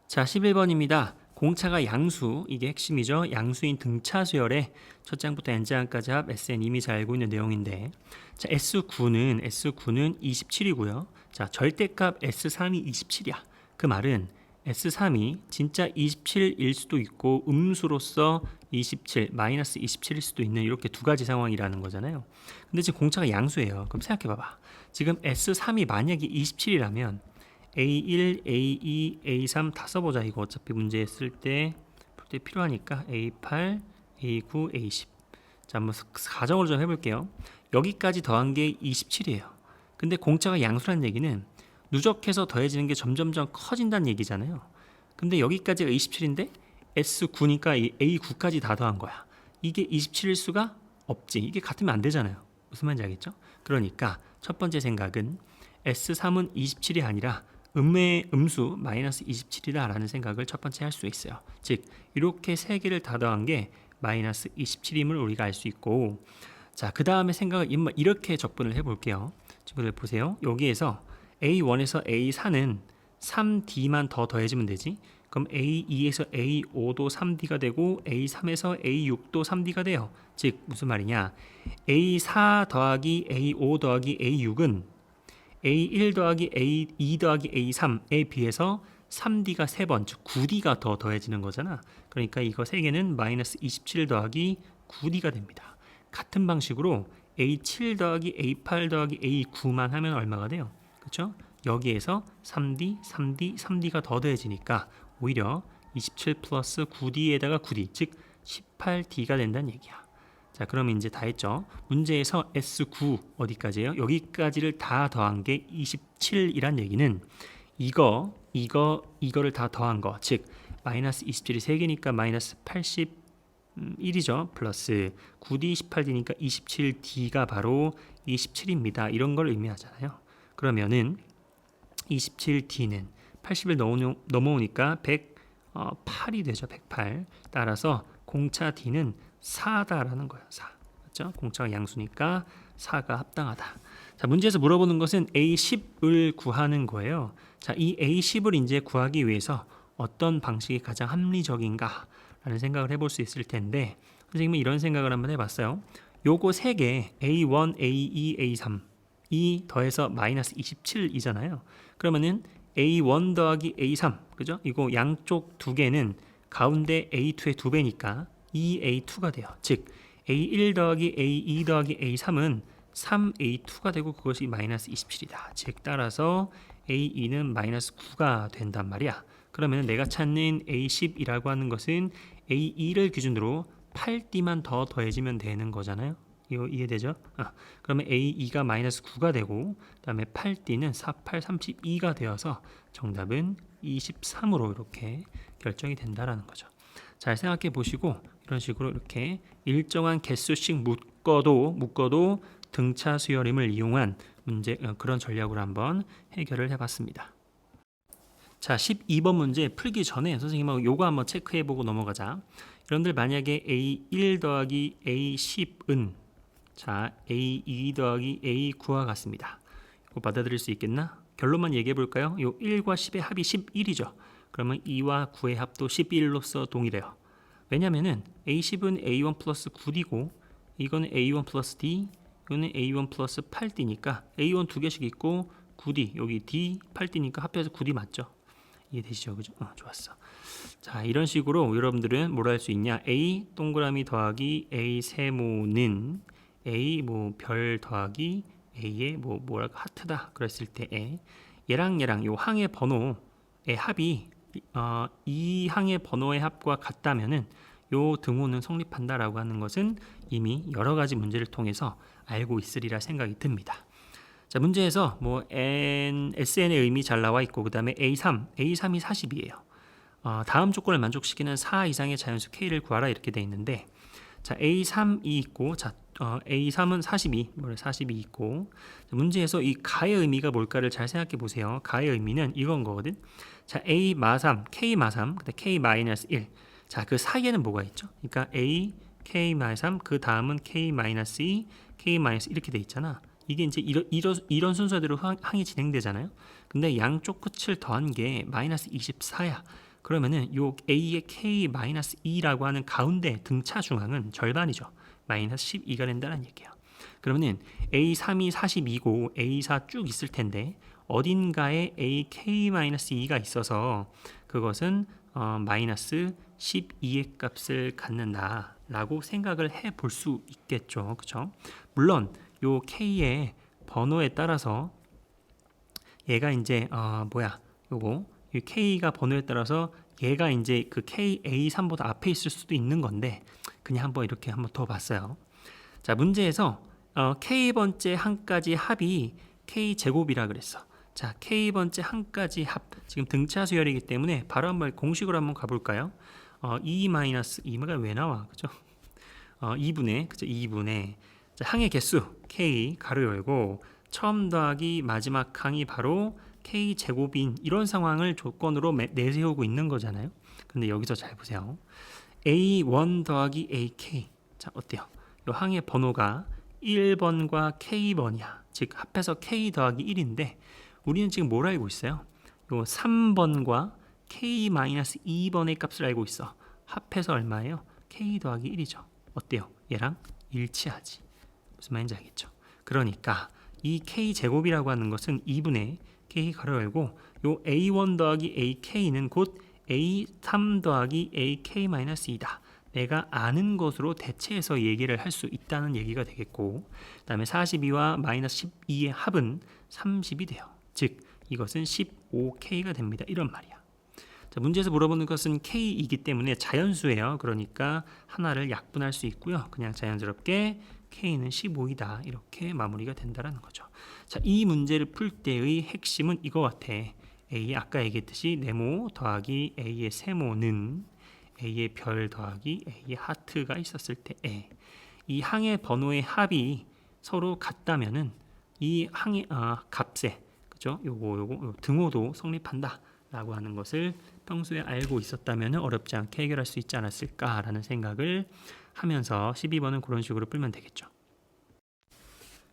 자, 11번입니다. 공차가 양수, 이게 핵심이죠. 양수인 등차 수열의 첫 장부터 n장까지 합 SN 이미 잘 알고 있는 내용인데, 자, S9는 27이고요. 자, 절대값 S3이 27이야. 그 말은 S3이 진짜 27일 수도 있고 음수로서 27, 마이너스 27일 수도 있는 이렇게 두 가지 상황이라는 거잖아요. 근데 지금 공차가 양수예요. 그럼 생각해봐봐. 지금 S3이 만약에 27이라면 A1, A2, A3 다 써보자. 이거 어차피 문제 쓸 때 풀 때 필요하니까 A8, A9, A10. 자, 한번 가정으로 좀 해볼게요. 여기까지 더한 게 27이에요. 근데 공차가 양수라는 얘기는 누적해서 더해지는 게 점점점 커진다는 얘기잖아요. 근데 여기까지가 27인데 S9니까 A9까지 다 더한 거야. 이게 27일 수가 없지. 이게 같으면 안 되잖아요. 무슨 말인지 알겠죠? 그러니까 첫 번째 생각은 S3은 27이 아니라 음수 마이너스 27이다 라는 생각을 첫 번째 할 수 있어요. 즉 이렇게 세 개를 다 더한 게 마이너스 27임을 우리가 알 수 있고, 자, 그 다음에 생각을 이렇게 적분을 해볼게요. 친구들 보세요. 여기에서 A1에서 A4는 3D만 더 더해지면 되지. 그럼 A2에서 A5도 3D가 되고 A3에서 A6도 3D가 돼요. 즉 무슨 말이냐, A4 더하기 A5 더하기 A6은 A1 더하기 A2 더하기 A3에 비해서 3D가 3번, 즉 9D가 더 더해지는 거잖아. 그러니까 이거 3개는 마이너스 27 더하기 9D가 됩니다. 같은 방식으로 A7 더하기 A8 더하기 A9만 하면 얼마가 돼요? 그렇죠? 여기에서 3D, 3D, 3D가 더 더해지니까 오히려 27 플러스 9D에다가 9D, 즉 18D가 된다는 얘기야. 자, 그럼 이제 다 했죠. 문제에서 S9 어디까지예요? 여기까지를 다 더한 게 27이란 얘기는 이거를 다 더한 거, 즉 마이너스 27이 3개니까 마이너스 81이죠. 플러스 9D 18D니까 27D가 바로 27입니다. 이런 걸 의미하잖아요. 그러면은 27D는 80을 넘어오니까 108이 되죠. 108. 따라서 공차 D는 4다라는 거예요. 4. 맞죠? 공차가 양수니까 4가 합당하다. 자, 문제에서 물어보는 것은 A10을 구하는 거예요. 자, 이 A10을 이제 구하기 위해서 어떤 방식이 가장 합리적인가 라는 생각을 해볼 수 있을 텐데, 선생님은 이런 생각을 한번 해봤어요. 요거 3개 A1, A2, A3 이 더해서 마이너스 27이잖아요. 그러면은 A1 더하기 A3, 그죠? 이거 양쪽 두 개는 가운데 A2의 2배니까 2A2가 돼요. 즉 A1 더하기 A2 더하기 A3은 3A2가 되고 그것이 마이너스 27이다. 즉 따라서 A2는 마이너스 9가 된단 말이야. 그러면 내가 찾는 A10이라고 하는 것은 A2를 기준으로 8D만 더 더해지면 되는 거잖아요. 이거 이해되죠? 그러면 A2가 마이너스 9가 되고 그 다음에 8D는 4, 8, 32가 되어서 정답은 23으로 이렇게 결정이 된다라는 거죠. 잘 생각해 보시고 이런 식으로 이렇게 일정한 개수씩 묶어도 등차 수열임을 이용한 문제, 그런 전략으로 한번 해결을 해봤습니다. 자, 12번 문제 풀기 전에 선생님하고 요거 한번 체크해보고 넘어가자. 여러분들 만약에 A1 더하기 A10은 자 A2 더하기 A9와 같습니다. 이거 받아들일 수 있겠나? 결론만 얘기해 볼까요? 요 1과 10의 합이 11이죠. 그러면 2와 9의 합도 11로서 동일해요. 왜냐면은 A10은 A1 플러스 9D고 이거는 A1 플러스 D, 이거는 A1 플러스 8D니까 A1 두 개씩 있고 9D, 여기 D 8D니까 합해서 9D 맞죠? 이해되시죠? 그죠? 좋았어. 자, 이런 식으로 여러분들은 뭘 할 수 있냐? A 동그라미 더하기 A 세모는 A 별 더하기 A의 뭐랄까 하트다 그랬을 때에 얘랑 요 항의 번호의 합이 이 항의 번호의 합과 같다면은 요 등호는 성립한다라고 하는 것은 이미 여러 가지 문제를 통해서 알고 있으리라 생각이 듭니다. 자, 문제에서 SN의 의미 잘 나와 있고 그 다음에 A3이 40이에요. 다음 조건을 만족시키는 4 이상의 자연수 K를 구하라 이렇게 돼 있는데, 자, A3이 있고, 자, A3은 42 있고, 문제에서 이 가의 의미가 뭘까를 잘 생각해 보세요. 가의 의미는 이건 거거든. 자, A 마3, K 마3, 그다음 K 마이너스 1. 자, 그 사이에는 뭐가 있죠? 그러니까 A, K 마이너스 3, 그 다음은 K 마이너스 2, K 마이너스 이렇게 돼 있잖아. 이게 이제 이런 순서대로 항이 진행되잖아요. 근데 양쪽 끝을 더한 게 마이너스 24야. 그러면은 요 a의 k-2라고 하는 가운데 등차 중앙은 절반이죠. 마이너스 12가 된다는 얘기예요. 그러면은 a3이 42고 a4 쭉 있을 텐데 어딘가에 ak-2가 있어서 그것은 마이너스 12의 값을 갖는다라고 생각을 해 볼 수 있겠죠. 그렇죠? 물론 요 k의 번호에 따라서 얘가 이제 요거 이 k가 번호에 따라서 얘가 이제 그 ka3보다 앞에 있을 수도 있는 건데 그냥 한번 이렇게 한번 더 봤어요. 자, 문제에서 k번째 한까지 합이 k제곱이라 그랬어. 자, k번째 한까지 합 지금 등차 수열이기 때문에 바로 한번 공식으로 한번 가볼까요? 2-2가 왜 나와? 그죠? 2분의 그죠? 2분의 자, 항의 개수 k 가로 열고 처음 더하기 마지막 항이 바로 k제곱인 이런 상황을 조건으로 내세우고 있는 거잖아요. 근데 여기서 잘 보세요. a1 더하기 ak 자, 어때요? 이 항의 번호가 1번과 k번이야. 즉 합해서 k 더하기 1인데 우리는 지금 뭘 알고 있어요? 요 3번과 k-2번의 값을 알고 있어. 합해서 얼마예요? k 더하기 1이죠. 어때요? 얘랑 일치하지. 무슨 말인지 알겠죠? 그러니까 이 k제곱이라고 하는 것은 2분의 k 가로 열고 요 a1 더하기 ak는 곧 a3 더하기 ak-2다. 내가 아는 것으로 대체해서 얘기를 할 수 있다는 얘기가 되겠고 그 다음에 42와 마이너스 12의 합은 30이 돼요. 즉 이것은 15k가 됩니다. 이런 말이야. 자, 문제에서 물어보는 것은 k이기 때문에 자연수예요. 그러니까 하나를 약분할 수 있고요. 그냥 자연스럽게 k는 15이다. 이렇게 마무리가 된다는 거죠. 자, 이 문제를 풀 때의 핵심은 이거 같아. a 아까 얘기했듯이 네모 더하기 a의 세모는 a의 별 더하기 a의 하트가 있었을 때에 이 항의 번호의 합이 서로 같다면은 이 항의 값에 그죠? 요거 등호도 성립한다라고 하는 것을 평소에 알고 있었다면 어렵지 않게 해결할 수 있지 않았을까라는 생각을 하면서 12번은 그런 식으로 풀면 되겠죠.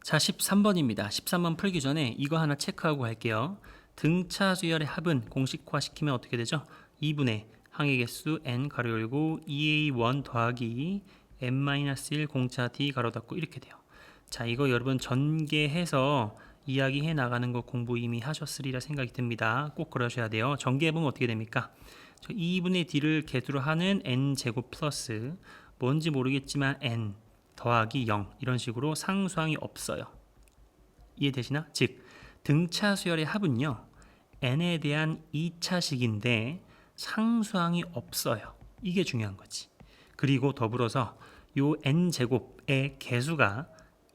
자, 13번입니다. 13번 풀기 전에 이거 하나 체크하고 갈게요. 등차 수열의 합은 공식화시키면 어떻게 되죠? 2분의 항의 개수 n 가로 열고 2a1 더하기 n-1 공차 d 가로 닫고 이렇게 돼요. 자, 이거 여러분 전개해서 이야기해 나가는 거 공부 이미 하셨으리라 생각이 듭니다. 꼭 그러셔야 돼요. 전개해보면 어떻게 됩니까? 2분의 d를 개수로 하는 n제곱 플러스 뭔지 모르겠지만 n 더하기 0 이런 식으로 상수항이 없어요. 이해되시나? 즉 등차 수열의 합은요 n에 대한 2차식인데 상수항이 없어요. 이게 중요한 거지. 그리고 더불어서 요 n제곱의 개수가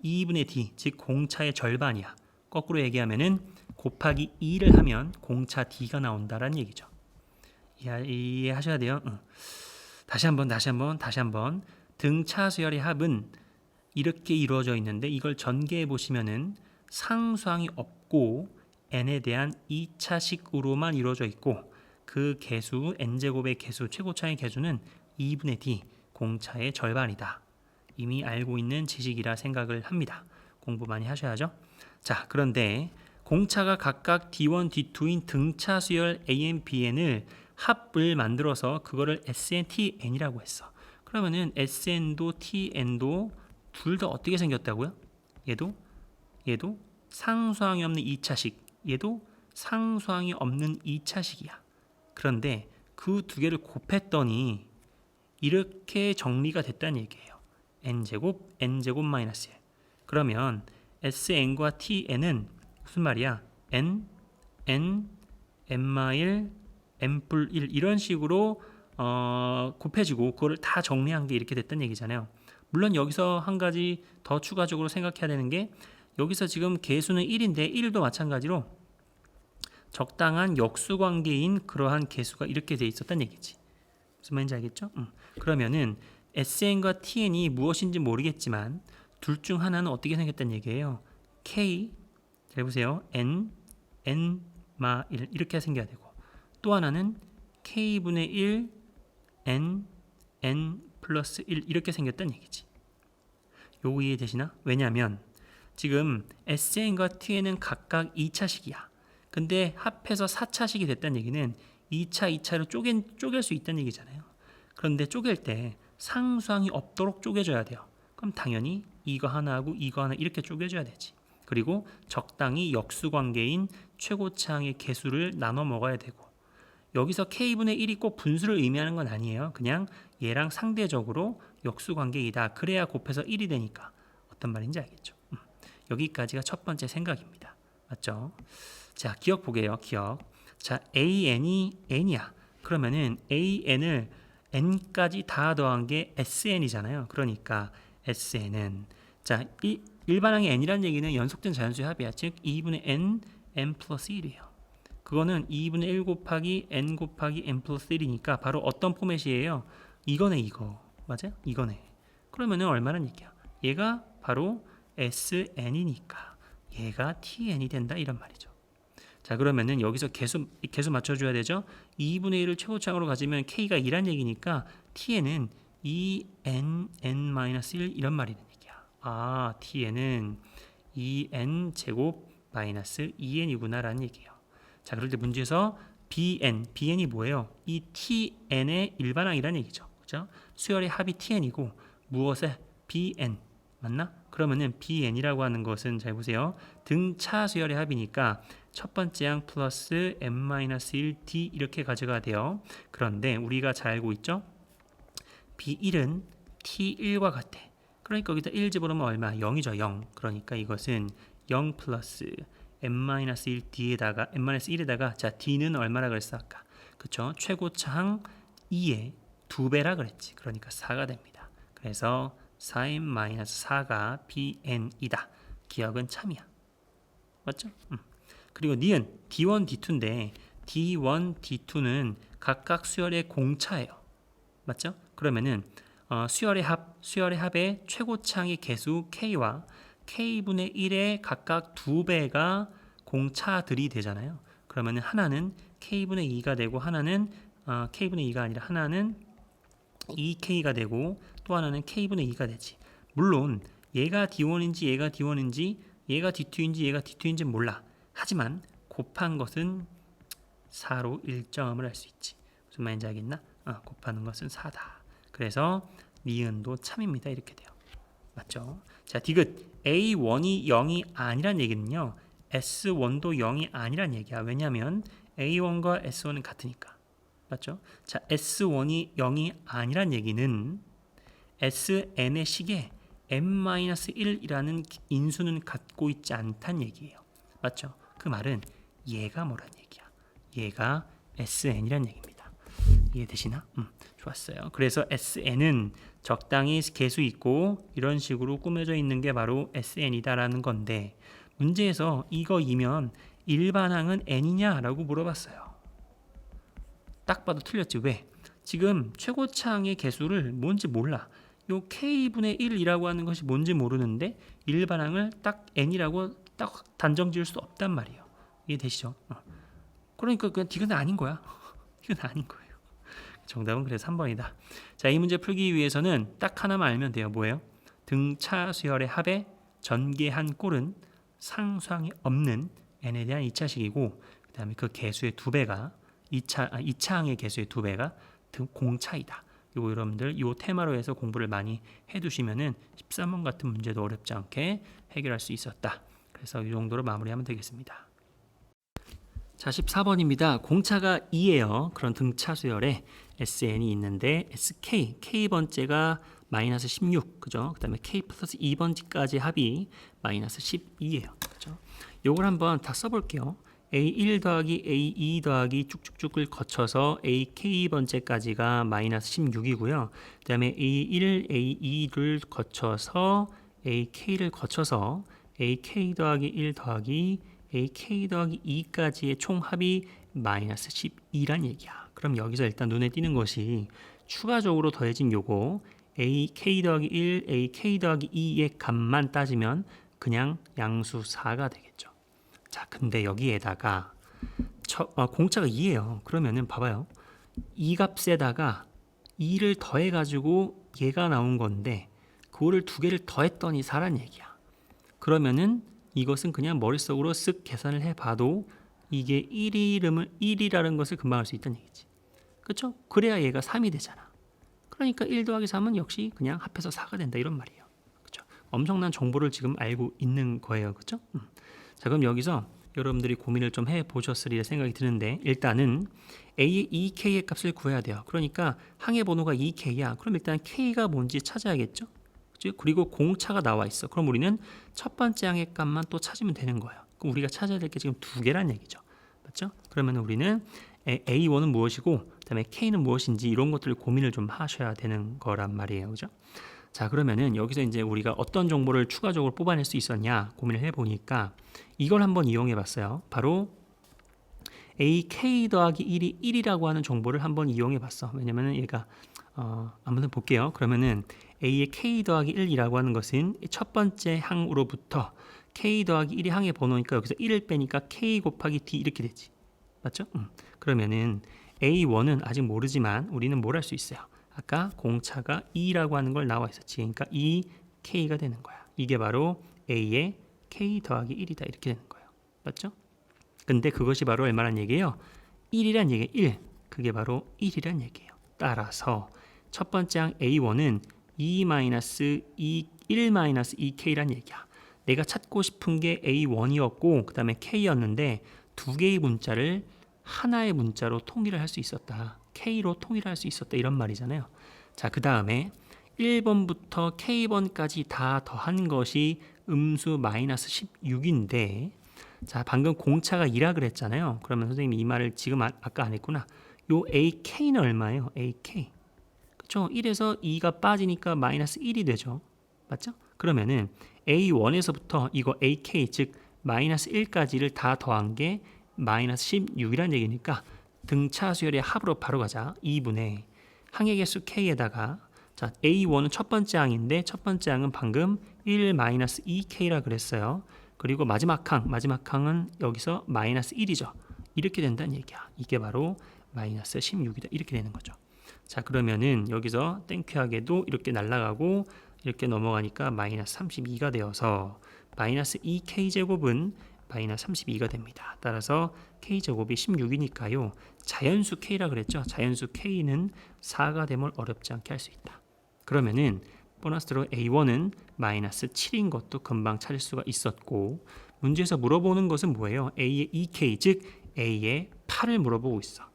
2분의 d 즉 공차의 절반이야. 거꾸로 얘기하면은 곱하기 2를 하면 공차 d가 나온다라는 얘기죠. 이해하셔야 돼요. 다시 한번 등차 수열의 합은 이렇게 이루어져 있는데 이걸 전개해 보시면은 상수항이 없고 n에 대한 2차식으로만 이루어져 있고 그 개수 n제곱의 개수 최고차의 개수는 2분의 d 공차의 절반이다. 이미 알고 있는 지식이라 생각을 합니다. 공부 많이 하셔야죠. 자, 그런데 공차가 각각 d1, d2인 등차 수열 an, bn을 합을 만들어서 그거를 sn, tn이라고 했어. 그러면은 sn도 tn도 둘 다 어떻게 생겼다고요? 얘도 상수항이 없는 2차식, 얘도 상수항이 없는 2차식이야. 그런데 그 두 개를 곱했더니 이렇게 정리가 됐다는 얘기예요. n제곱, n제곱 마이너스 1. 그러면 sn과 tn은 무슨 말이야? n, n-1, n+1 이런 식으로 곱해지고 그거를 다 정리한 게 이렇게 됐다는 얘기잖아요. 물론 여기서 한 가지 더 추가적으로 생각해야 되는 게 여기서 지금 개수는 1인데 1도 마찬가지로 적당한 역수관계인 그러한 개수가 이렇게 돼 있었다는 얘기지. 무슨 말인지 알겠죠? 그러면은 sn과 tn이 무엇인지 모르겠지만 둘 중 하나는 어떻게 생겼다는 얘기예요. k, 잘 보세요. n, n-1 이렇게 생겨야 되고 또 하나는 k분의 1, n, n+1 이렇게 생겼다는 얘기지. 요거 이해되시나? 왜냐하면 지금 sn과 tn은 각각 2차식이야. 근데 합해서 4차식이 됐다는 얘기는 2차, 2차로 쪼갤 수 있다는 얘기잖아요. 그런데 쪼갤 때 상수항이 없도록 쪼개줘야 돼요. 그럼 당연히 이거 하나하고 이거 하나 이렇게 쪼개줘야 되지. 그리고 적당히 역수관계인 최고차항의 개수를 나눠 먹어야 되고, 여기서 k분의 1이 꼭 분수를 의미하는 건 아니에요. 그냥 얘랑 상대적으로 역수관계이다. 그래야 곱해서 1이 되니까 어떤 말인지 알겠죠. 여기까지가 첫 번째 생각입니다. 맞죠? 자, 기억 보게요. 기억. 자, an이 n이야. 그러면은 an을 n까지 다 더한 게 sn이잖아요. 그러니까 sn은, 자, 이 일반항의 n이라는 얘기는 연속된 자연수의 합이야. 즉 2분의 n 플러스 1이에요. 그거는 2분의 1 곱하기 n 곱하기 n 플러스 1이니까 바로 어떤 포맷이에요? 이거네, 이거. 맞아요? 이거네. 그러면은 얼마란 얘기야? 얘가 바로 sn이니까 얘가 tn이 된다, 이런 말이죠. 자, 그러면은 여기서 개수 맞춰줘야 되죠. 2분의 1을 최고차항으로 가지면 k가 2란 얘기니까 tn은 2n-1 이런 말이 되는 얘기야. 아, tn은 2n 제곱 마이너스 2n이구나 라는 얘기예요. 자, 그럴 때 문제에서 bn이 뭐예요? 이 tn의 일반항이라는 얘기죠. 그죠? 수열의 합이 tn이고 무엇에? bn. 맞나? 그러면은 bn이라고 하는 것은, 잘 보세요. 등차 수열의 합이니까 첫 번째 항 플러스 n-1d 이렇게 가져가야 돼요. 그런데 우리가 잘 알고 있죠? b1은 t1과 같아. 그러니까 여기다 1 집어넣으면 얼마? 0이죠. 0. 그러니까 이것은 0 플러스 n-1d에다가 n-1에다가, 자, d는 얼마라 그랬어 아까? 그쵸? 최고차항 2의 2배라 그랬지. 그러니까 4가 됩니다. 그래서 4n-4가 bn이다. 기억은 참이야. 맞죠? 그리고 니은 d1, d2인데 d1, d2는 각각 수열의 공차예요. 맞죠? 그러면은 수열의 합의 최고차항의 개수 k와 k분의 1의 각각 2배가 공차들이 되잖아요. 그러면은 하나는 k분의 2가 되고 하나는 k분의 2가 아니라 하나는 2k가 되고 또 하나는 k분의 2가 되지. 물론 얘가 d1인지 얘가 d1인지 얘가 d2인지 얘가 d2인지 몰라. 하지만 곱한 것은 4로 일정함을 할 수 있지. 무슨 말인지 알겠나? 곱하는 것은 4다. 그래서 니은도 참입니다. 이렇게 돼요. 맞죠? 자, 디귿 A1이 0이 아니란 얘기는요, S1도 0이 아니란 얘기야. 왜냐하면 A1과 S1은 같으니까. 맞죠? 자, S1이 0이 아니란 얘기는 SN의 식에 n-1이라는 인수는 갖고 있지 않다는 얘기예요. 맞죠? 그 말은 얘가 뭐란 얘기야? 얘가 SN이란 얘기입니다. 이해되시나? 좋았어요. 그래서 SN은 적당히 개수 있고 이런 식으로 꾸며져 있는 게 바로 SN이다라는 건데, 문제에서 이거이면 일반항은 n이냐라고 물어봤어요. 딱 봐도 틀렸지. 왜? 지금 최고차항의 개수를 뭔지 몰라. 요 k분의 1이라고 하는 것이 뭔지 모르는데 일반항을 딱 n이라고 딱 단정 지을 수 없단 말이에요. 이해되시죠? 그러니까 그냥 디귿은 아닌 거야. 이건 아닌 거예요. 정답은 그래서 3번이다. 자, 이 문제 풀기 위해서는 딱 하나만 알면 돼요. 뭐예요? 등차 수열의 합의 전개한 꼴은 상수항이 없는 n에 대한 2차식이고, 그 다음에 그 개수의 2배가 2차항의 개수의 2배가 공차이다. 요거 여러분들 요 테마로 해서 공부를 많이 해두시면은 13번 같은 문제도 어렵지 않게 해결할 수 있었다. 그래서 이 정도로 마무리하면 되겠습니다. 자, 14번입니다. 공차가 2예요. 그런 등차 수열에 SN이 있는데 SK, K번째가 마이너스 16, 그죠? 그 다음에 K 플러스 2번째까지 합이 마이너스 12예요. 그죠? 요걸 한번 다 써볼게요. A1 더하기 A2 더하기 쭉쭉쭉을 거쳐서 AK번째까지가 마이너스 16이고요. 그 다음에 A1, A2를 거쳐서 AK를 거쳐서 AK 더하기 1 더하기 AK 더하기 2까지의 총합이 마이너스 12란 얘기야. 그럼 여기서 일단 눈에 띄는 것이 추가적으로 더해진 요거 AK 더하기 1, AK 더하기 2의 값만 따지면 그냥 양수 4가 되겠죠. 자, 근데 여기에다가 공차가 2예요. 그러면은 봐봐요. 이 값에다가 2를 더해가지고 얘가 나온 건데 그거를 두 개를 더했더니 4란 얘기야. 그러면은 이것은 그냥 머릿속으로 쓱 계산을 해봐도 이게 1이라는 것을 금방 알 수 있다는 얘기지. 그렇죠? 그래야 얘가 3이 되잖아. 그러니까 1 더하기 3은 역시 그냥 합해서 4가 된다 이런 말이에요. 그렇죠? 엄청난 정보를 지금 알고 있는 거예요. 그렇죠? 자, 그럼 여기서 여러분들이 고민을 좀 해보셨으리라 생각이 드는데 일단은 A의 2K의 값을 구해야 돼요. 그러니까 항의 번호가 2K야. 그럼 일단 K가 뭔지 찾아야겠죠? 그치? 그리고 공차가 나와 있어. 그럼 우리는 첫 번째 항의 값만 또 찾으면 되는 거예요. 그럼 우리가 찾아야 될 게 지금 두 개란 얘기죠. 맞죠? 그러면 우리는 A1은 무엇이고 그다음에 K는 무엇인지 이런 것들을 고민을 좀 하셔야 되는 거란 말이에요. 그죠? 자, 그러면은 여기서 이제 우리가 어떤 정보를 추가적으로 뽑아낼 수 있었냐 고민을 해보니까 이걸 한번 이용해 봤어요. 바로 AK 더하기 1이 1이라고 하는 정보를 한번 이용해 봤어. 왜냐면은 얘가 한번 볼게요. 그러면은 A의 K 더하기 1이라고 하는 것은 첫 번째 항으로부터 K 더하기 1이 항의 번호니까 여기서 1을 빼니까 K 곱하기 D 이렇게 되지. 맞죠? 그러면은 A1은 아직 모르지만 우리는 뭘 할 수 있어요? 아까 공차가 2라고 하는 걸 나와 있었지. 그러니까 2K가 되는 거야. 이게 바로 A의 K 더하기 1이다. 이렇게 되는 거예요. 맞죠? 근데 그것이 바로 얼마란 얘기예요? 1이란 얘기예요. 1. 그게 바로 1이란 얘기예요. 따라서 첫 번째 항 A1은 1-2K란 얘기야. 내가 찾고 싶은 게 A1이었고 그 다음에 K였는데 두 개의 문자를 하나의 문자로 통일을 할 수 있었다. K로 통일을 할 수 있었다. 이런 말이잖아요. 자, 그 다음에 1번부터 K번까지 다 더한 것이 음수 마이너스 16인데 자, 방금 공차가 2라 그랬잖아요. 그러면 선생님이 이 말을 지금 아까 안 했구나. 요 AK는 얼마예요? AK. 그쵸? 1에서 2가 빠지니까 마이너스 1이 되죠. 맞죠? 그러면은 A1에서부터 이거 AK 즉 마이너스 1까지를 다 더한 게 마이너스 16이라는 얘기니까 등차 수열의 합으로 바로 가자. 2분의 항의 개수 K에다가 자 A1은 첫 번째 항인데 첫 번째 항은 방금 1-2K라 그랬어요. 그리고 마지막 항은 여기서 마이너스 1이죠. 이렇게 된다는 얘기야. 이게 바로 마이너스 16이다. 이렇게 되는 거죠. 자, 그러면은 여기서 땡큐하게도 이렇게 날아가고 이렇게 넘어가니까 마이너스 32가 되어서 마이너스 2K제곱은 마이너스 32가 됩니다. 따라서 K제곱이 16이니까요. 자연수 K라 그랬죠. 자연수 K는 4가 되면 어렵지 않게 할 수 있다. 그러면은 보너스로 A1은 마이너스 7인 것도 금방 찾을 수가 있었고 문제에서 물어보는 것은 뭐예요? A의 2K 즉 A의 8을 물어보고 있어.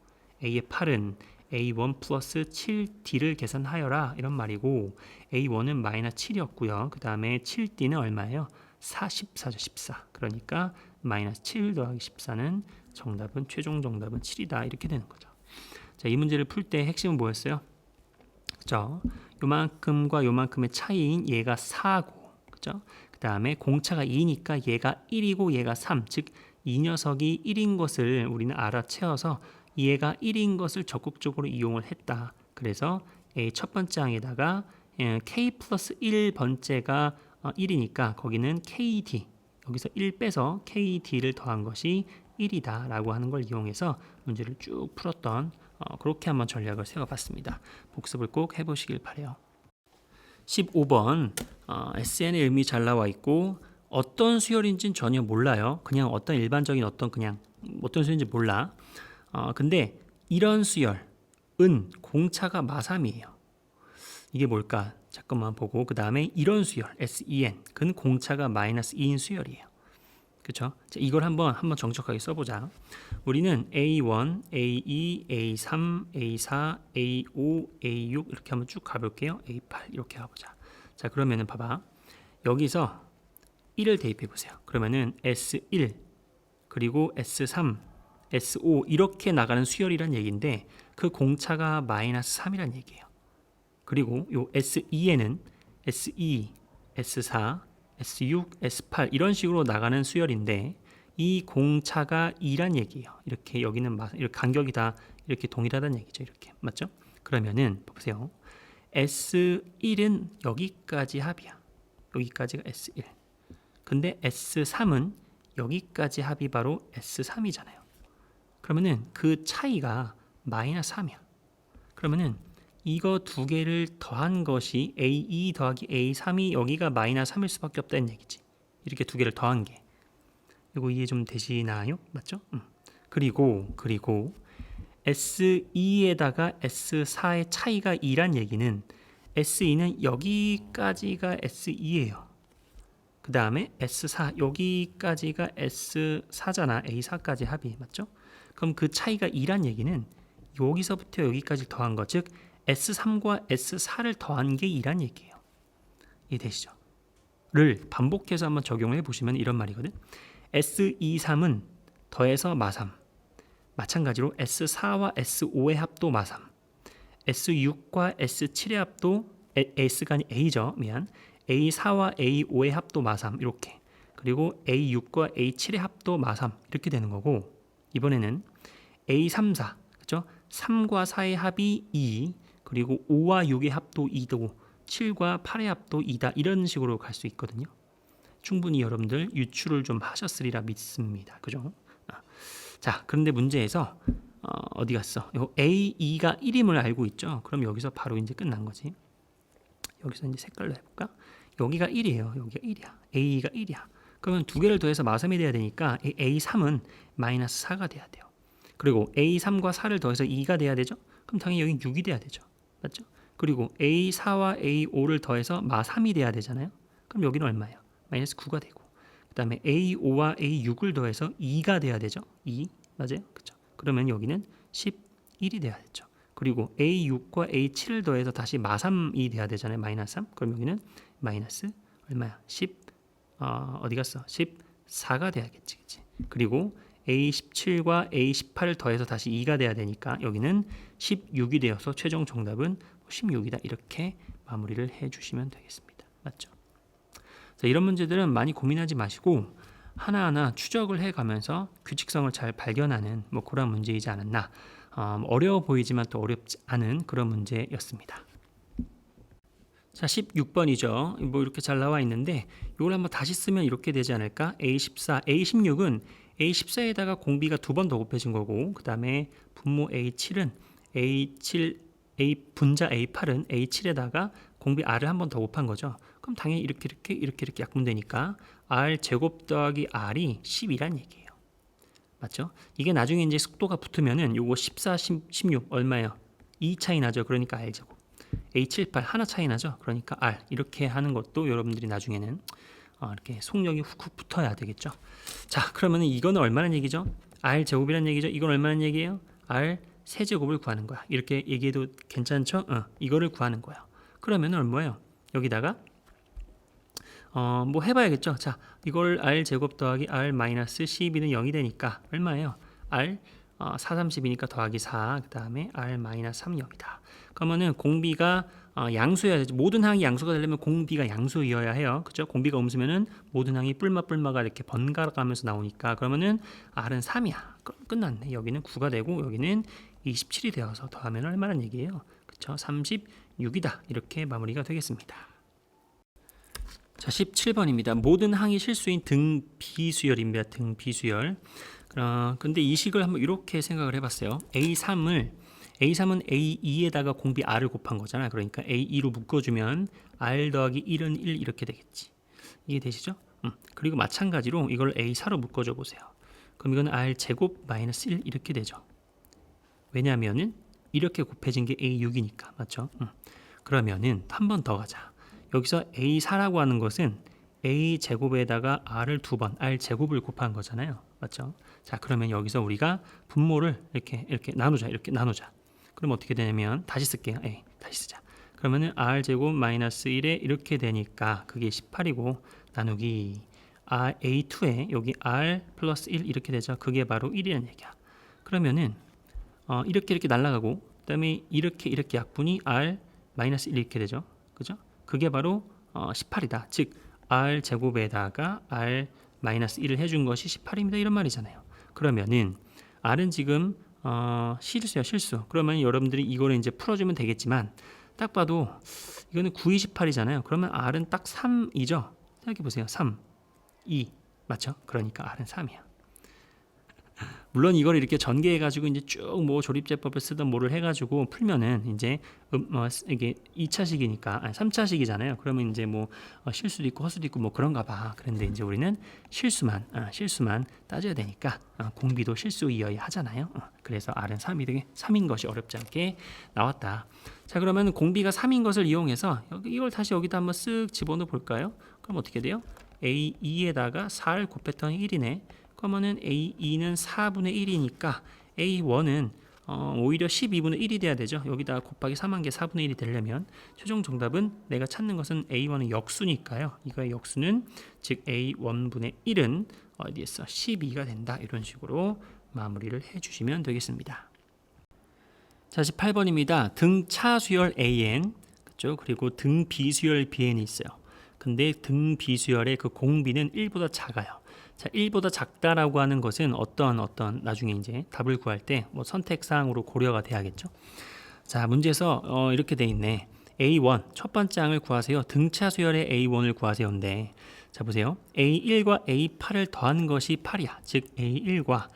A의 8은 A1 플러스 7D를 계산하여라 이런 말이고 A1은 마이너스 7이었고요. 그 다음에 7D는 얼마예요? 14죠. 14. 그러니까 마이너스 7 더하기 14는 정답은 최종 정답은 7이다. 이렇게 되는 거죠. 자, 이 문제를 풀 때 핵심은 뭐였어요? 그죠? 요만큼과 요만큼의 차이인 얘가 4고 그죠? 그 다음에 공차가 2니까 얘가 1이고 얘가 3. 즉 이 녀석이 1인 것을 우리는 알아채어서 얘가 1인 것을 적극적으로 이용을 했다. 그래서 A 첫 번째 항에다가 K 플러스 1번째가 1이니까 거기는 KD 여기서 1 빼서 KD를 더한 것이 1이다 라고 하는 걸 이용해서 문제를 쭉 풀었던 그렇게 한번 전략을 세워봤습니다. 복습을 꼭 해보시길 바래요. 15번 SN의 의미 잘 나와 있고 어떤 수열인지는 전혀 몰라요. 그냥 어떤 일반적인 그냥 어떤 수열인지 몰라. 근데 이런 수열은 공차가 마삼이에요. 이게 뭘까? 잠깐만 보고 그 다음에 이런 수열 SEN 그는 공차가 마이너스 2인 수열이에요. 그렇죠? 이걸 한번 정적하게 써보자. 우리는 A1, A2, A3, A4, A5, A6 이렇게 한번 쭉 가볼게요. A8 이렇게 가보자. 자, 그러면은 봐봐. 여기서 1을 대입해 보세요. 그러면은 S1 그리고 S3, S5 이렇게 나가는 수열이란 얘기인데 그 공차가 마이너스 3이란 얘기예요. 그리고 요 S2에는 S2, S4, S6, S8 이런 식으로 나가는 수열인데 이 공차가 2란 얘기예요. 이렇게 여기는 이렇게 간격이 다 이렇게 동일하다는 얘기죠. 이렇게 맞죠? 그러면은 보세요. S1은 여기까지 합이야. 여기까지가 S1. 근데 S3은 여기까지 합이 바로 S3이잖아요. 그러면은 그 차이가 마이너스 3이야. 그러면은 이거 두 개를 더한 것이 A2 더하기 A3이 여기가 마이너스 3일 수밖에 없다는 얘기지. 이렇게 두 개를 더한 게. 이거 이해 좀 되시나요? 맞죠? 그리고 S2에다가 S4의 차이가 2란 얘기는 S2는 여기까지가 S2예요. 그 다음에 S4 여기까지가 S4잖아. A4까지 합이 맞죠? 그럼 그 차이가 2란 얘기는 여기서부터 여기까지 더한 거, 즉 S3과 S4를 더한 게 2란 얘기예요. 이해되시죠? 를 반복해서 한번 적용을 해보시면 이런 말이거든. S23은 더해서 마3, 마찬가지로 S4와 S5의 합도 마3, S6과 S7의 합도 S가 아니 A죠. 미안. A4와 A5의 합도 마3 이렇게. 그리고 A6과 A7의 합도 마3 이렇게 되는 거고, 이번에는 A3, 4 그렇죠? 3과 4의 합이 2, 그리고 5와 6의 합도 2도, 7과 8의 합도 2다. 이런 식으로 갈 수 있거든요. 충분히 여러분들 유출을 좀 하셨으리라 믿습니다. 그죠? 자, 그런데 문제에서 어디 갔어? 요 A2가 1임을 알고 있죠. 그럼 여기서 바로 이제 끝난 거지. 여기서 이제 색깔로 해볼까? 여기가 1이에요. 여기가 1이야. A가 1이야. 그러면 두 개를 더해서 마3이 돼야 되니까 A3은 마이너스 4가 돼야 돼요. 그리고 A3과 4를 더해서 2가 돼야 되죠. 그럼 당연히 여기 6이 돼야 되죠. 맞죠? 그리고 A4와 A5를 더해서 마3이 돼야 되잖아요. 그럼 여기는 얼마예요? 마이너스 9가 되고, 그 다음에 A5와 A6을 더해서 2가 돼야 되죠. 2 맞아요? 그렇죠? 그러면 여기는 11이 돼야 되죠. 그리고 A6과 A7을 더해서 다시 마3이 돼야 되잖아요. 마이너스 3. 그럼 여기는 마이너스 얼마야? 10 어디 갔어? 14가 돼야겠지. 그치? 그리고 A17과 A18을 더해서 다시 2가 돼야 되니까 여기는 16이 되어서 최종 정답은 16이다. 이렇게 마무리를 해주시면 되겠습니다. 맞죠? 자, 이런 문제들은 많이 고민하지 마시고 하나하나 추적을 해가면서 규칙성을 잘 발견하는 그런 문제이지 않았나. 어려워 보이지만 또 어렵지 않은 그런 문제였습니다. 자, 16번이죠. 이렇게 잘 나와 있는데 이걸 한번 다시 쓰면 이렇게 되지 않을까? A14, A16은 A14에다가 공비가 두 번 더 곱해진 거고, 그 다음에 분모 A7은 A 분자 A8은 A7에다가 공비 R을 한 번 더 곱한 거죠. 그럼 당연히 이렇게 약분되니까 R 제곱 더하기 R이 10이란 얘기예요. 맞죠? 이게 나중에 이제 속도가 붙으면은 요거 14, 16 얼마예요? 2 차이 나죠. 그러니까 R 제곱. A78 하나 차이 나죠. 그러니까 R 이렇게 하는 것도 여러분들이 나중에는 이렇게 속력이 훅훅 붙어야 되겠죠. 자, 그러면은 이거는 얼마나 얘기죠? R 제곱이란 얘기죠. 이건 얼마나 얘기예요? R 세제곱을 구하는 거야. 이렇게 얘기해도 괜찮죠? 이거를 구하는 거야. 그러면은 얼마예요? 여기다가 해봐야겠죠. 자, 이걸 R 제곱 더하기 R 마이너스 12는 0이 되니까 얼마예요? R 4, 30이니까 더하기 4, 그 다음에 R 마이너스 3, 0이다. 그러면은 공비가 양수여야 되죠. 모든 항이 양수가 되려면 공비가 양수여야 해요. 그죠? 공비가 음수면은 모든 항이 뿔마가 이렇게 번갈아 가면서 나오니까 그러면은 R은 3이야. 끝났네. 여기는 9가 되고 여기는 27이 되어서 더하면 얼마란 얘기예요? 그쵸? 36이다. 이렇게 마무리가 되겠습니다. 자, 17번입니다. 모든 항이 실수인 등비수열입니다. 등비수열. 근데 이 식을 한번 이렇게 생각을 해봤어요. A3은 A2에다가 공비 R을 곱한 거잖아. 그러니까 A2로 묶어주면 R 더하기 1은 1 이렇게 되겠지. 이게 되시죠? 그리고 마찬가지로 이걸 A4로 묶어줘 보세요. 그럼 이건 R 제곱 마이너스 1 이렇게 되죠. 왜냐하면은 이렇게 곱해진 게 A6이니까. 맞죠? 그러면은 한 번 더 가자. 여기서 A4라고 하는 것은 A 제곱에다가 R을 두 번 R 제곱을 곱한 거잖아요. 맞죠? 자, 그러면 여기서 우리가 분모를 이렇게 나누자. 그럼 어떻게 되냐면 다시 쓸게요. 다시 쓰자. 그러면은 R 제곱 마이너스 1에 이렇게 되니까 그게 18이고 나누기 A2에 여기 R 플러스 1 이렇게 되죠. 그게 바로 1이라는 얘기야. 그러면은 이렇게 날아가고 그다음에 이렇게 약분이 R 마이너스 1 이렇게 되죠. 그죠? 그게 바로 18이다. 즉 R 제곱에다가 R 마이너스 1을 해준 것이 18입니다. 이런 말이잖아요. 그러면은 R은 지금 실수야, 실수. 그러면 여러분들이 이거를 이제 풀어주면 되겠지만 딱 봐도 이거는 9, 28이잖아요. 그러면 R은 딱 3이죠. 생각해 보세요. 3, 2 맞죠? 그러니까 R은 3이야. 물론 이걸 이렇게 전개해가지고 이제 쭉 뭐 조립제법을 쓰던 뭐를 해가지고 풀면은 이제 이게 2차식이니까 3차식이잖아요. 그러면 이제 뭐 실수도 있고 허수도 있고 뭐 그런가 봐. 그런데 이제 우리는 실수만 따져야 되니까 공비도 실수 이어야 하잖아요. 그래서 R은 3인 것이 어렵지 않게 나왔다. 자, 그러면 공비가 3인 것을 이용해서 이걸 다시 여기다 한번 쓱 집어넣어 볼까요? 그럼 어떻게 돼요? A2에다가 4를 곱했더니 1이네. 그러면은 A2는 4분의 1이니까 A1은 오히려 12분의 1이 돼야 되죠. 여기다 곱하기 3한 게 4분의 1이 되려면 최종 정답은 내가 찾는 것은 A1은 역수니까요. 이거의 역수는 즉 A1분의 1은 어디에서 12가 된다. 이런 식으로 마무리를 해주시면 되겠습니다. 자, 18번입니다. 등 차수열 AN 그렇죠? 그리고 등 비수열 BN이 있어요. 근데 등 비수열의 그 공비는 1보다 작아요. 자, 1보다 작다라고 하는 것은 어떤 나중에 이제 답을 구할 때 뭐 선택사항으로 고려가 돼야겠죠. 자, 문제에서 이렇게 돼 있네. A1 첫 번째 항을 구하세요. 등차 수열의 A1을 구하세요인데, 자 보세요. A1과 A8을 더한 것이 8이야. 즉 A1과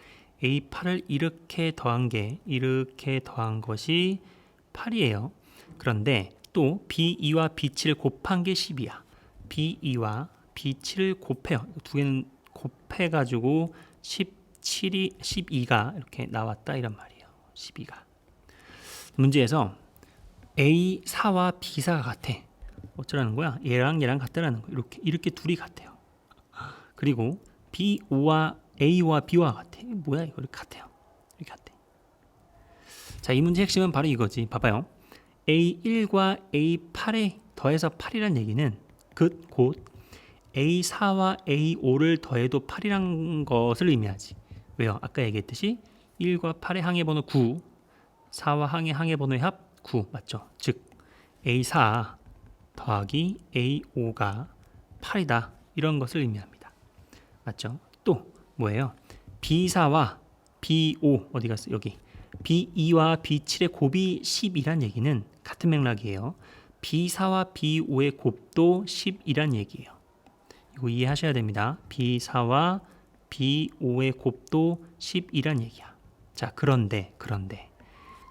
A8을 이렇게 더한 것이 8이에요. 그런데 또 B2와 B7을 곱한 게 10이야. B2와 B7을 곱해요. 두 개는 곱해가지고 12가 이렇게 나왔다 이런 말이에요. 12가. 문제에서 A4와 B4가 같아. 어쩌라는 거야? 얘랑 같다라는 거. 이렇게 둘이 같아요. 그리고 B5와 A와 B와 같아. 뭐야 이거? 이렇게 같아요. 이렇게 같아. 자, 이 문제 핵심은 바로 이거지. 봐봐요. A1과 A8에 더해서 8이란 얘기는 곧 A4와 A5를 더해도 8이란 것을 의미하지. 왜요? 아까 얘기했듯이 1과 8의 항해번호 9, 4와 항해번호의 합 9 맞죠? 즉 A4 더하기 A5가 8이다. 이런 것을 의미합니다. 맞죠? 또 뭐예요? B4와 B5 어디 갔어? 여기. B2와 B7의 곱이 10이란 얘기는 같은 맥락이에요. B4와 B5의 곱도 10이란 얘기예요. 이거 이해하셔야 됩니다. B4와 B5의 곱도 10이란 얘기야. 자, 그런데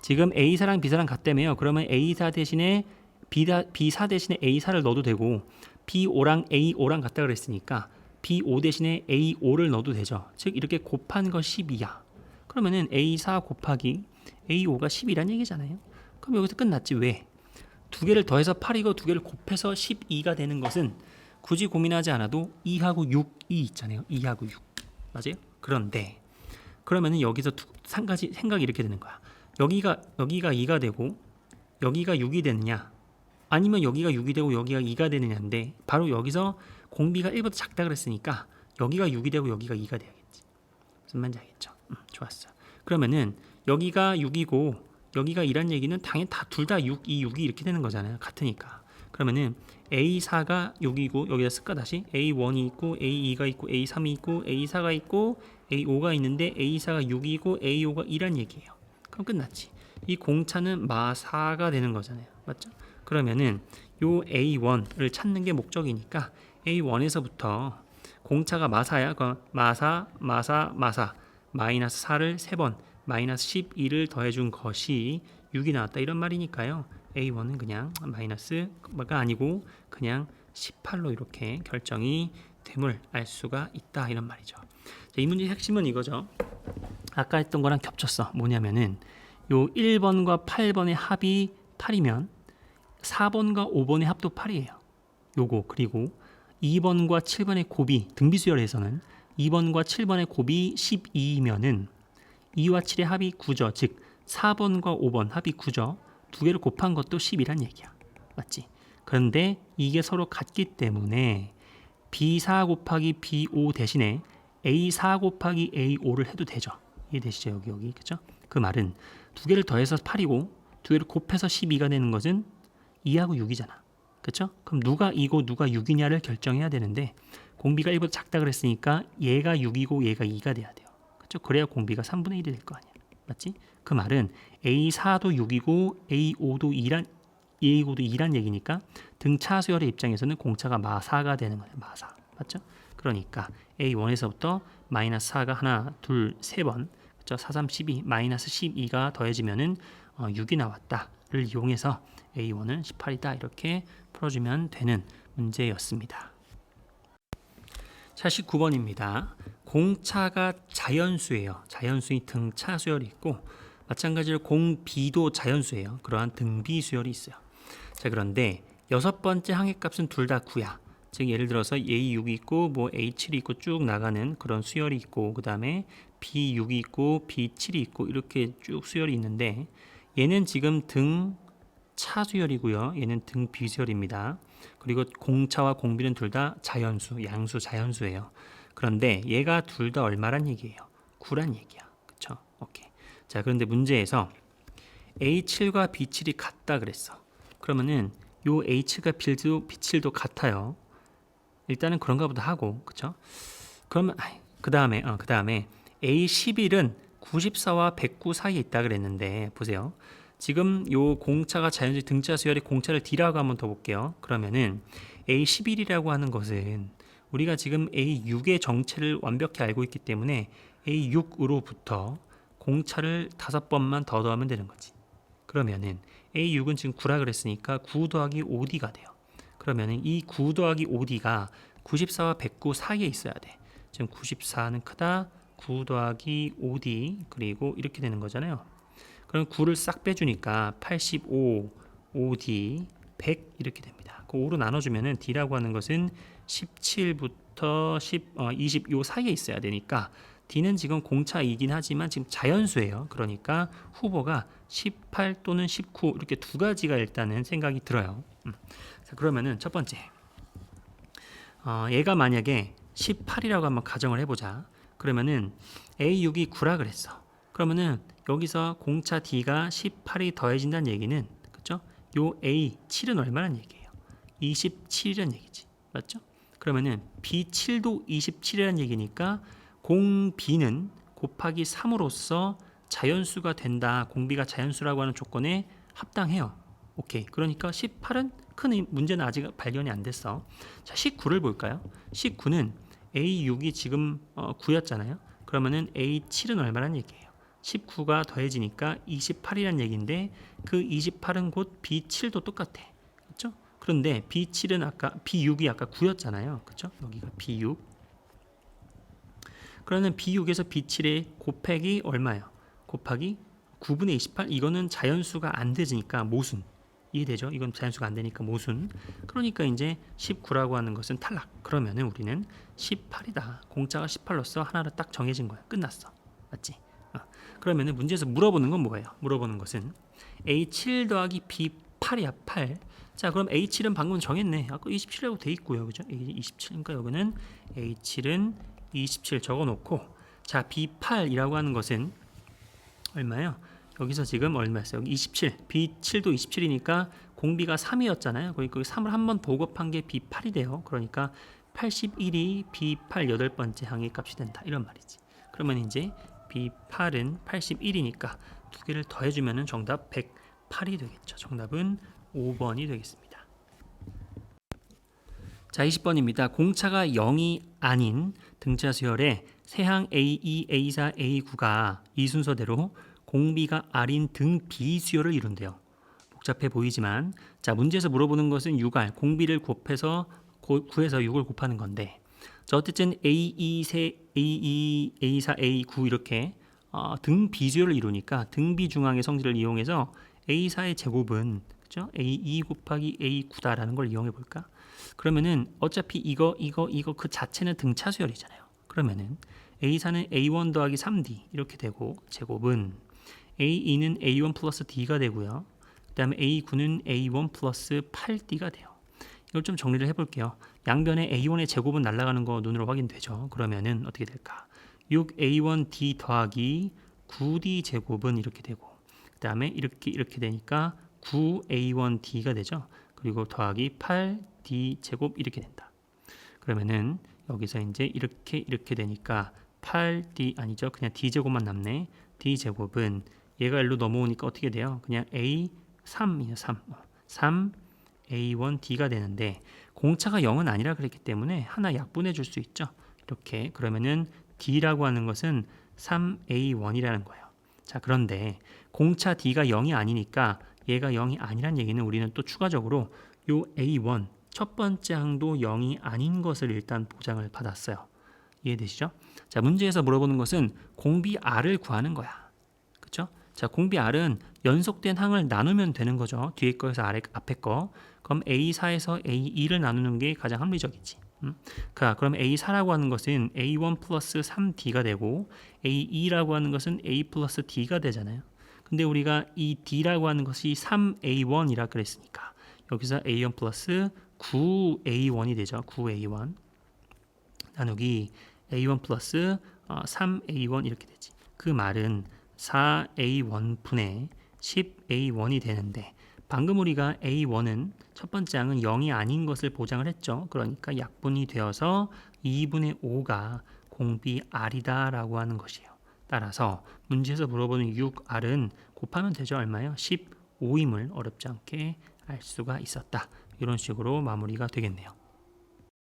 지금 A4랑 B사랑 같다며요. 그러면 A4 대신에 B4 대신에 A4를 넣어도 되고 B5랑 A5랑 같다 그랬으니까 B5 대신에 A5를 넣어도 되죠. 즉 이렇게 곱한 거 10이야. 그러면은 A4 곱하기 A5가 10이란 얘기잖아요. 그럼 여기서 끝났지. 왜? 두 개를 더해서 8이고 두 개를 곱해서 12가 되는 것은 굳이 고민하지 않아도 2하고 6이 있잖아요. 2하고 6. 맞아요? 그런데 그러면은 여기서 한 가지 생각이 이렇게 되는 거야. 여기가 2가 되고 여기가 6이 되느냐, 아니면 여기가 6이 되고 여기가 2가 되느냐인데, 바로 여기서 공비가 1보다 작다 그랬으니까 여기가 6이 되고 여기가 2가 돼야겠지. 무슨 말인지 알겠죠? 좋았어. 그러면은 여기가 6이고 여기가 2란 얘기는 당연히 둘 다 6, 2, 6이 이렇게 되는 거잖아요. 같으니까. 그러면은 A4가 6이고 여기다 쓸까 다시? A1이 있고 A2가 있고 A3이 있고 A4가 있고 A5가 있는데 A4가 6이고 A5가 2란 얘기예요. 그럼 끝났지. 이 공차는 마4가 되는 거잖아요. 맞죠? 그러면은 요 A1을 찾는 게 목적이니까 A1에서부터 공차가 마사야. 그럼 마사 마이너스 4를 3번 마이너스 12를 더해준 것이 6이 나왔다 이런 말이니까요. A1은 그냥 마이너스가 아니고 그냥 18로 이렇게 결정이 됨을 알 수가 있다 이런 말이죠. 자, 이 문제의 핵심은 이거죠. 아까 했던 거랑 겹쳤어. 뭐냐면은 요 1번과 8번의 합이 8이면 4번과 5번의 합도 8이에요. 요거. 그리고 2번과 7번의 곱이 등비수열에서는 2번과 7번의 곱이 12이면은 2와 7의 합이 9죠. 즉 4번과 5번 합이 9죠. 두 개를 곱한 것도 10이란 얘기야. 맞지? 그런데 이게 서로 같기 때문에 B4 곱하기 B5 대신에 A4 곱하기 A5를 해도 되죠. 이해되시죠? 여기 그죠? 그 말은 두 개를 더해서 8이고 두 개를 곱해서 12가 되는 것은 2하고 6이잖아. 그렇죠? 그럼 누가 2고 누가 6이냐를 결정해야 되는데 공비가 1보다 작다 그랬으니까 얘가 6이고 얘가 2가 돼야 돼요. 그렇죠? 그래야 공비가 3분의 1이 될 거 아니야. 맞지? 그 말은 A4도 6이고 A5도 2란 얘기니까 등차 수열의 입장에서는 공차가 마4가 되는 거예요. 마4. 맞죠? 그러니까 A1에서부터 마이너스 4가 하나, 둘, 세 번, 그렇죠? 4, 3, 12, 마이너스 12가 더해지면은 6이 나왔다를 이용해서 A1은 18이다 이렇게 풀어주면 되는 문제였습니다. 자, 19번입니다. 공차가 자연수예요. 자연수의 등차 수열이 있고 마찬가지로 공비도 자연수예요. 그러한 등비 수열이 있어요. 자, 그런데 여섯 번째 항해값은 둘 다 9야. 즉 예를 들어서 A6이 있고 뭐 A7이 있고 쭉 나가는 그런 수열이 있고 그 다음에 B6이 있고 B7이 있고 이렇게 쭉 수열이 있는데 얘는 지금 등차 수열이고요. 얘는 등비 수열입니다. 그리고 공차와 공비는 둘 다 자연수, 양수, 자연수예요. 그런데 얘가 둘 다 얼마란 얘기예요? 9란 얘기야. 그쵸? 오케이. 자, 그런데 문제에서 A7과 B7이 같다 그랬어. 그러면은 요 H가 B7도 같아요. 일단은 그런가 보다 하고, 그쵸? 그러면 그 다음에 A11은 94와 109 사이에 있다 그랬는데 보세요. 지금 요 공차가 자연수의 등차 수열의 공차를 D라고 한번 더 볼게요. 그러면은 A11이라고 하는 것은 우리가 지금 A6의 정체를 완벽히 알고 있기 때문에 A6으로부터 공차를 5번만 더 더하면 되는 거지. 그러면은 A6은 지금 9라 그랬으니까 9 더하기 5D가 돼요. 그러면은 이 9 더하기 5D가 94와 109 사이에 있어야 돼. 지금 94는 크다. 9 더하기 5D 그리고 이렇게 되는 거잖아요. 그럼 9를 싹 빼주니까 85, 5D, 100 이렇게 됩니다. 그 5로 나눠주면은 D라고 하는 것은 17부터 20 요 사이에 있어야 되니까 D는 지금 공차이긴 하지만 지금 자연수예요. 그러니까 후보가 18 또는 19 이렇게 두 가지가 일단은 생각이 들어요. 자, 그러면은 첫 번째 얘가 만약에 18이라고 한번 가정을 해보자. 그러면은 A6이 9라 그랬어. 그러면은 여기서 공차 D가 18이 더해진다는 얘기는 그죠? 요 A7은 얼마란 얘기예요? 27이란 얘기지. 맞죠? 그러면은 B7도 27이란 얘기니까 공B는 곱하기 3으로써 자연수가 된다. 공비가 자연수라고 하는 조건에 합당해요. 오케이. 그러니까 18은 큰 문제는 아직 발견이 안 됐어. 자, 19를 볼까요? 19는 A6이 지금 9였잖아요. 그러면은 A7은 얼마란 얘기예요? 19가 더해지니까 28이란 얘기인데 그 28은 곧 B7도 똑같아. 그렇죠? 그런데 B6이 아까 9였잖아요. 그렇죠? 여기가 B6. 그러면 B6에서 B7의 곱하기 얼마예요? 곱하기 9분의 28. 이거는 자연수가 안 되니까 모순. 이해되죠? 이건 자연수가 안 되니까 모순. 그러니까 이제 19라고 하는 것은 탈락. 그러면은 우리는 18이다. 공짜가 18로서 하나로 딱 정해진 거야. 끝났어. 맞지? 그러면은 문제에서 물어보는 건 뭐예요? 물어보는 것은 A7 더하기 B8이야. 8. 자, 그럼 A7은 방금 정했네. 아까 27이라고 돼 있고요. 그죠? 27이니까 여기는 A7은 27 적어놓고, 자, B8이라고 하는 것은 얼마예요? 여기서 지금 얼마였어요? 여기 27. B7도 27이니까 공비가 3이었잖아요. 그러니까 3을 한번 더 곱한 게 B8이 돼요. 그러니까 81이 B8 8번째 항의 값이 된다. 이런 말이지. 그러면 이제 B8은 81이니까 두 개를 더해주면 정답 108이 되겠죠. 정답은 5번이 되겠습니다. 자, 20번입니다. 공차가 0이 아닌 등차 수열에 세항 A2, A4, A9가 이 순서대로 공비가 R인 등 비수열을 이룬대요. 복잡해 보이지만 자, 문제에서 물어보는 것은 6R, 공비를 구해서 6을 곱하는 건데 자, 어쨌든 A2, A2, A4, A9 이렇게 등 비수열을 이루니까 등비 중앙의 성질을 이용해서 A4의 제곱은 그죠? A2 곱하기 A9다라는 걸 이용해 볼까? 그러면은 어차피 이거 그 자체는 등차 수열이잖아요. 그러면은 A4는 A1 더하기 3D 이렇게 되고 제곱은 A2는 A1 플러스 D가 되고요. 그 다음에 A9는 A1 플러스 8D가 돼요. 이걸 좀 정리를 해볼게요. 양변에 A1의 제곱은 날아가는 거 눈으로 확인되죠. 그러면은 어떻게 될까? 6A1D 더하기 9D 제곱은 이렇게 되고 그 다음에 이렇게 되니까 9A1D가 되죠. 그리고 더하기 8D 제곱 이렇게 된다. 그러면은 여기서 이제 이렇게 되니까 8D 아니죠. 그냥 D 제곱만 남네. D 제곱은 얘가 일로 넘어오니까 어떻게 돼요? 그냥 A3이에요. 3 A1D가 되는데 공차가 0은 아니라 그랬기 때문에 하나 약분해 줄 수 있죠. 이렇게 그러면은 D라고 하는 것은 3A1이라는 거예요. 자, 그런데 공차 D가 0이 아니니까 얘가 0이 아니란 얘기는 우리는 또 추가적으로 요 A1 첫 번째 항도 0이 아닌 것을 일단 보장을 받았어요. 이해되시죠? 자, 문제에서 물어보는 것은 공비 R을 구하는 거야. 그쵸? 자, 공비 R은 연속된 항을 나누면 되는 거죠. 뒤에 거에서 앞에 거. 그럼 A4에서 A2를 나누는 게 가장 합리적이지. 그럼 A4라고 하는 것은 A1 플러스 3D가 되고 A2라고 하는 것은 A 플러스 D가 되잖아요. 근데 우리가 이 D라고 하는 것이 3A1이라 그랬으니까 여기서 A1 플러스 9A1이 되죠. 9A1 나누기 A1 플러스 3A1 이렇게 되지. 그 말은 4A1 분의 10A1이 되는데 방금 우리가 A1은 첫 번째 항은 0이 아닌 것을 보장을 했죠. 그러니까 약분이 되어서 2분의 5가 공비 R이다 라고 하는 것이에요. 따라서 문제에서 물어보는 6R은 곱하면 되죠. 얼마요? 15임을 어렵지 않게 알 수가 있었다. 이런 식으로 마무리가 되겠네요.